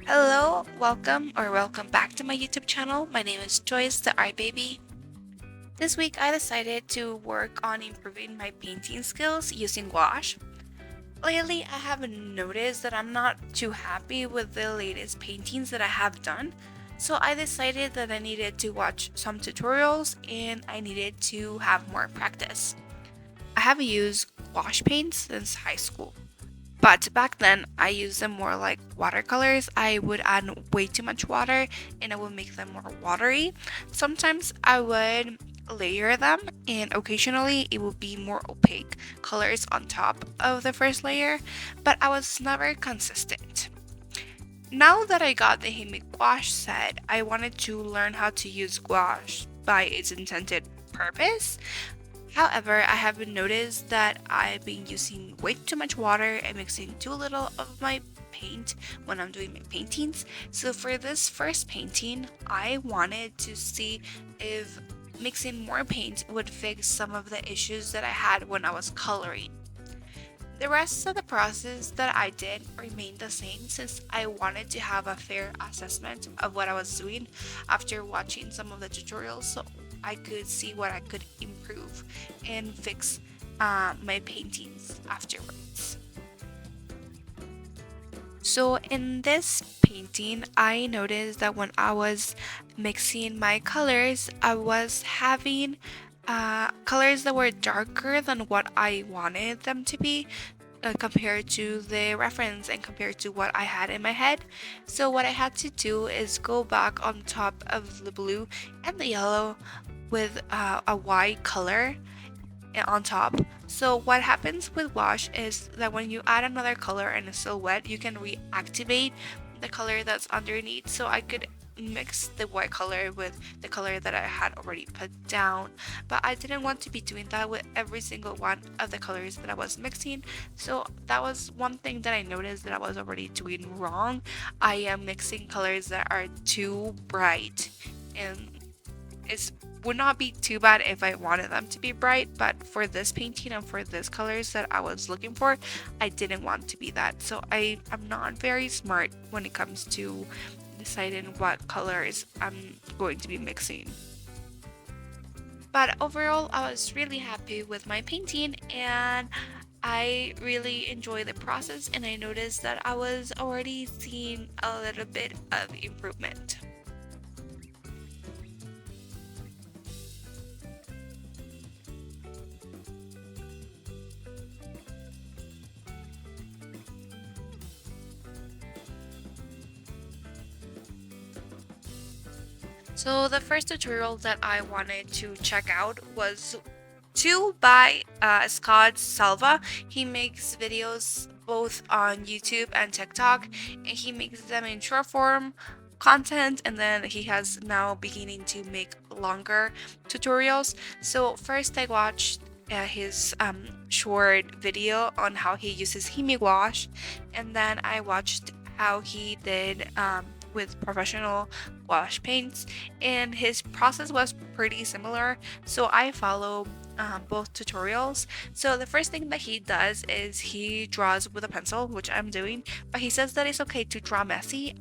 Hello, welcome back to my YouTube channel. My name is Joyce, the Art Baby. This week I decided to work on improving my painting skills using gouache. Lately, I have noticed that I'm not too happy with the latest paintings that I have done, so I decided that I needed to watch some tutorials and I needed to have more practice. I have used gouache paints since high school. But back then, I used them more like watercolors. I would add way too much water and it would make them more watery. Sometimes I would layer them, and occasionally it would be more opaque colors on top of the first layer, but I was never consistent. Now that I got the Himi Gouache set, I wanted to learn how to use gouache by its intended purpose. However, I have noticed that I've been using way too much water and mixing too little of my paint when I'm doing my paintings. So for this first painting, I wanted to see if mixing more paint would fix some of the issues that I had when I was coloring. The rest of the process that I did remained the same since I wanted to have a fair assessment of what I was doing after watching some of the tutorials so I could see what I could improve and fix my paintings afterwards. So in this painting, I noticed that when I was mixing my colors, I was having colors that were darker than what I wanted them to be compared to the reference and compared to what I had in my head. So what I had to do is go back on top of the blue and the yellow with a white color on top. So what happens with wash is that when you add another color and it's still wet, you can reactivate the color that's underneath. So I could mix the white color with the color that I had already put down, but I didn't want to be doing that with every single one of the colors that I was mixing. So that was one thing that I noticed that I was already doing wrong. I am mixing colors that are too bright, and it would not be too bad if I wanted them to be bright, but for this painting and for these colors that I was looking for, I didn't want to be that. So I am not very smart when it comes to deciding what colors I'm going to be mixing. But overall, I was really happy with my painting and I really enjoyed the process, and I noticed that I was already seeing a little bit of improvement. So the first tutorial that I wanted to check out was two by Scott Sava. He makes videos both on YouTube and TikTok, and he makes them in short form content, and then he has now beginning to make longer tutorials. So first I watched his short video on how he uses Himi Gouache, and then I watched how he did with professional gouache paints, and his process was pretty similar. So I follow both tutorials. So the first thing that he does is he draws with a pencil, which I'm doing, but he says that it's okay to draw messy.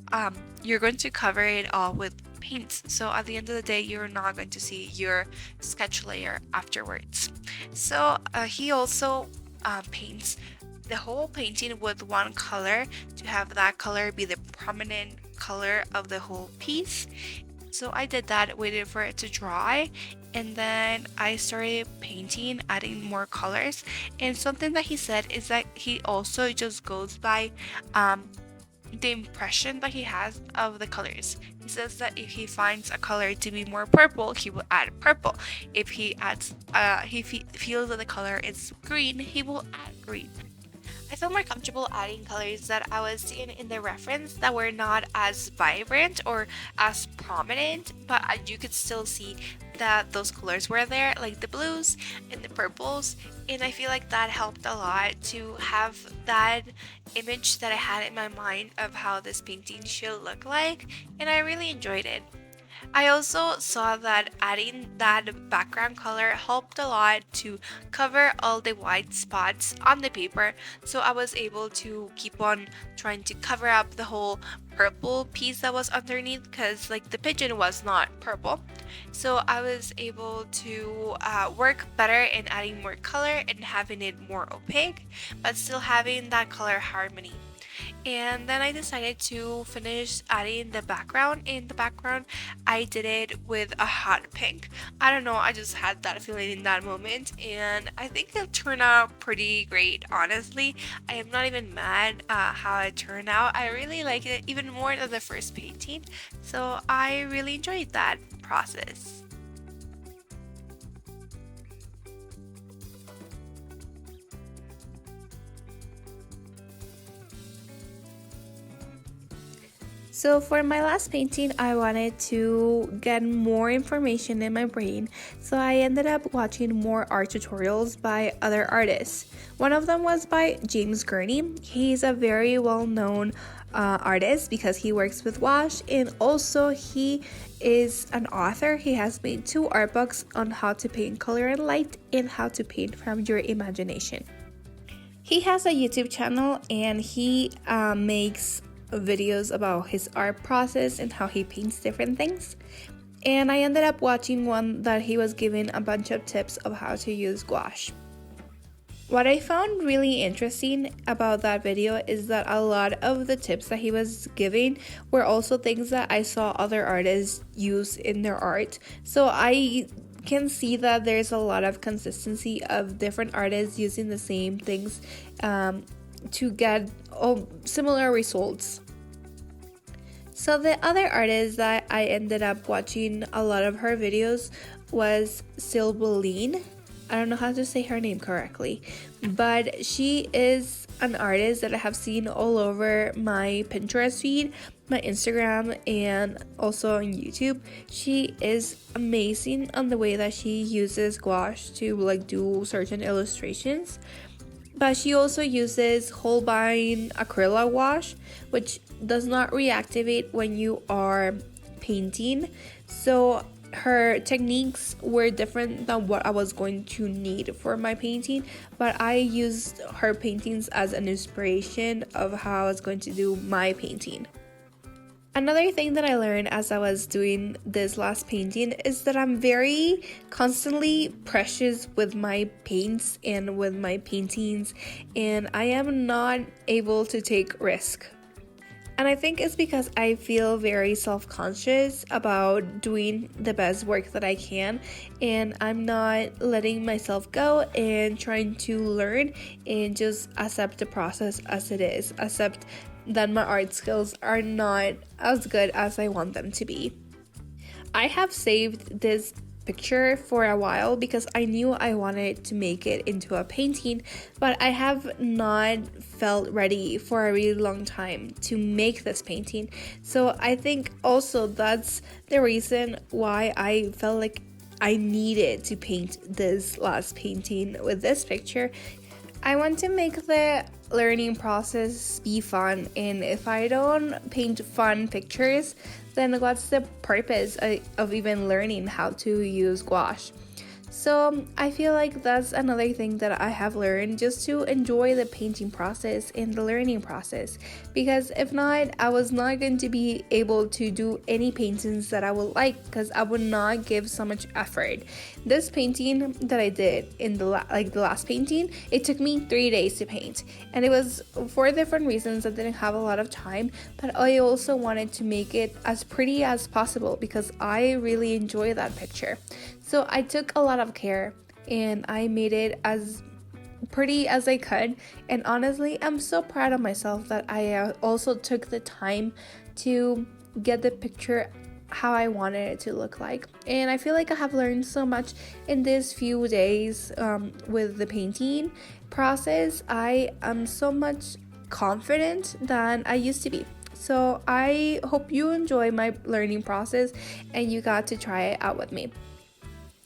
You're going to cover it all with paints, so at the end of the day you're not going to see your sketch layer afterwards. So he also paints the whole painting with one color to have that color be the prominent color of the whole piece. So I did that, waited for it to dry, and then I started painting, adding more colors. And something that he said is that he also just goes by the impression that he has of the colors. He says that if he finds a color to be more purple, he will add purple. If he adds, feels that the color is green, he will add green. I felt more comfortable adding colors that I was seeing in the reference that were not as vibrant or as prominent, but you could still see that those colors were there, like the blues and the purples. And I feel like that helped a lot to have that image that I had in my mind of how this painting should look like, and I really enjoyed it. I also saw that adding that background color helped a lot to cover all the white spots on the paper, so I was able to keep on trying to cover up the whole purple piece that was underneath, because like the pigeon was not purple. So I was able to work better in adding more color and having it more opaque, but still having that color harmony. And then I decided to finish adding the background. In the background, I did it with a hot pink. I don't know, I just had that feeling in that moment, and I think it turned out pretty great, honestly. I am not even mad how it turned out. I really liked it even more than the first painting, so I really enjoyed that process. So for my last painting, I wanted to get more information in my brain, so I ended up watching more art tutorials by other artists. One of them was by James Gurney. He's a very well-known artist because he works with wash, and also he is an author. He has made 2 art books on how to paint color and light and how to paint from your imagination. He has a YouTube channel, and he makes videos about his art process and how he paints different things. And I ended up watching one that he was giving a bunch of tips of how to use gouache. What I found really interesting about that video is that a lot of the tips that he was giving were also things that I saw other artists use in their art. So I can see that there's a lot of consistency of different artists using the same things to get similar results. So the other artist that I ended up watching a lot of her videos was Sibylline. I don't know how to say her name correctly, but she is an artist that I have seen all over my Pinterest feed, my Instagram, and also on YouTube. She is amazing on the way that she uses gouache to like do certain illustrations. But she also uses Holbein acrylic wash, which does not reactivate when you are painting. So her techniques were different than what I was going to need for my painting, but I used her paintings as an inspiration of how I was going to do my painting. Another thing that I learned as I was doing this last painting is that I'm very constantly precious with my paints and with my paintings, and I am not able to take risk. And I think it's because I feel very self-conscious about doing the best work that I can, and I'm not letting myself go and trying to learn and just accept the process as it is, accept that my art skills are not as good as I want them to be. I have saved this picture for a while because I knew I wanted to make it into a painting, but I have not felt ready for a really long time to make this painting. So I think also that's the reason why I felt like I needed to paint this last painting with this picture. I want to make the learning process be fun, and if I don't paint fun pictures, then what's the purpose of even learning how to use gouache? So I feel like that's another thing that I have learned, just to enjoy the painting process and the learning process, because if not, I was not going to be able to do any paintings that I would like, because I would not give so much effort. This painting that I did in the last painting, it took me 3 days to paint, and it was for different reasons. I didn't have a lot of time, but I also wanted to make it as pretty as possible because I really enjoy that picture. So I took a lot of care and I made it as pretty as I could, and honestly I'm so proud of myself that I also took the time to get the picture how I wanted it to look like. And I feel like I have learned so much in these few days with the painting process. I am so much confident than I used to be. So I hope you enjoy my learning process and you got to try it out with me.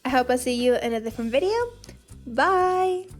I hope I see you in a different video. Bye!